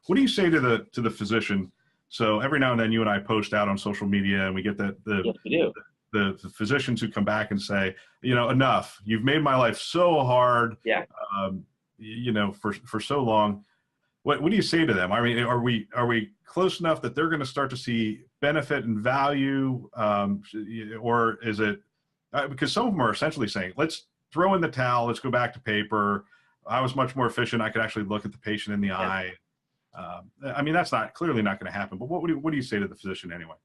What do you say to the physician? So every now and then you and I post out on social media, and we get Yes, we do. the physicians who come back and say, enough. You've made my life so hard, Yeah. for so long. What do you say to them? I mean, are we close enough that they're going to start to see benefit and value, or is it because some of them are essentially saying, let's throw in the towel, let's go back to paper. I was much more efficient. I could actually look at the patient in the eye. I mean, that's clearly not going to happen. But what do you say to the physician anyway?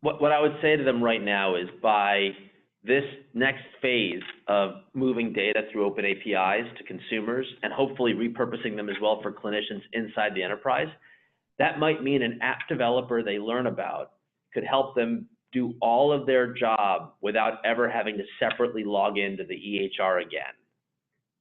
What I would say to them right now is, by this next phase of moving data through open APIs to consumers and hopefully repurposing them as well for clinicians inside the enterprise, that might mean an app developer they learn about could help them do all of their job without ever having to separately log into the EHR again.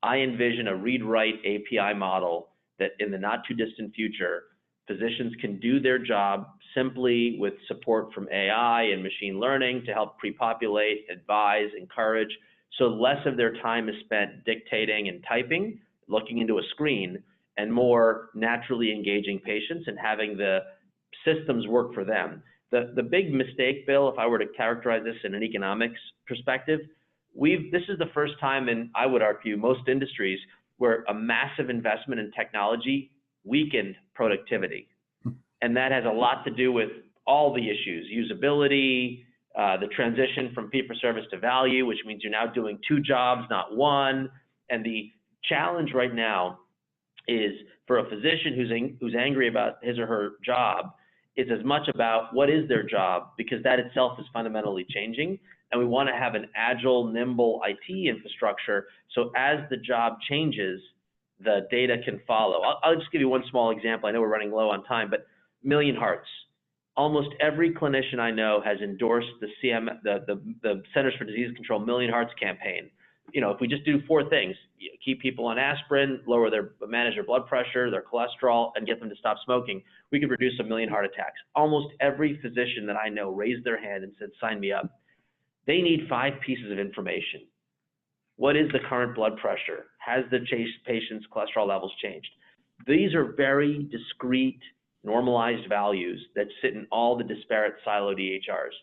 I envision a read-write API model that in the not too distant future, physicians can do their job simply with support from AI and machine learning to help pre-populate, advise, encourage, so less of their time is spent dictating and typing, looking into a screen, and more naturally engaging patients and having the systems work for them. The big mistake, Bill, if I were to characterize this in an economics perspective, this is the first time in, I would argue, most industries where a massive investment in technology weakened productivity. And that has a lot to do with all the issues: usability, the transition from fee-for-service to value, which means you're now doing two jobs, not one. And the challenge right now is, for a physician who's angry about his or her job, it's as much about what is their job, because that itself is fundamentally changing. And we want to have an agile, nimble IT infrastructure, so as the job changes, the data can follow. I'll just give you one small example. I know we're running low on time, but Million Hearts. Almost every clinician I know has endorsed the Centers for Disease Control Million Hearts campaign. If we just do 4 things: keep people on aspirin, manage their blood pressure, their cholesterol, and get them to stop smoking, we could reduce 1 million heart attacks. Almost every physician that I know raised their hand and said, sign me up. They need 5 pieces of information. What is the current blood pressure? Has the patient's cholesterol levels changed? These are very discrete, normalized values that sit in all the disparate siloed EHRs.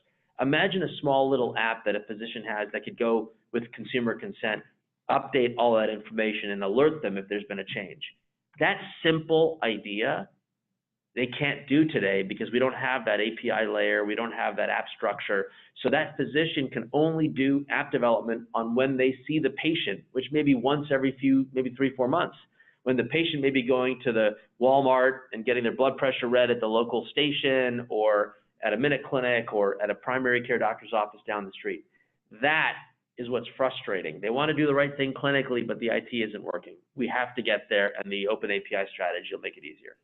Imagine a small little app that a physician has that could go with consumer consent, update all that information, and alert them if there's been a change. That simple idea they can't do today because we don't have that API layer, we don't have that app structure. So that physician can only do app development on when they see the patient, which may be once every maybe 3-4 months. When the patient may be going to the Walmart and getting their blood pressure read at the local station, or at a Minute Clinic, or at a primary care doctor's office down the street. That is what's frustrating. They want to do the right thing clinically, but the IT isn't working. We have to get there, and the open API strategy will make it easier.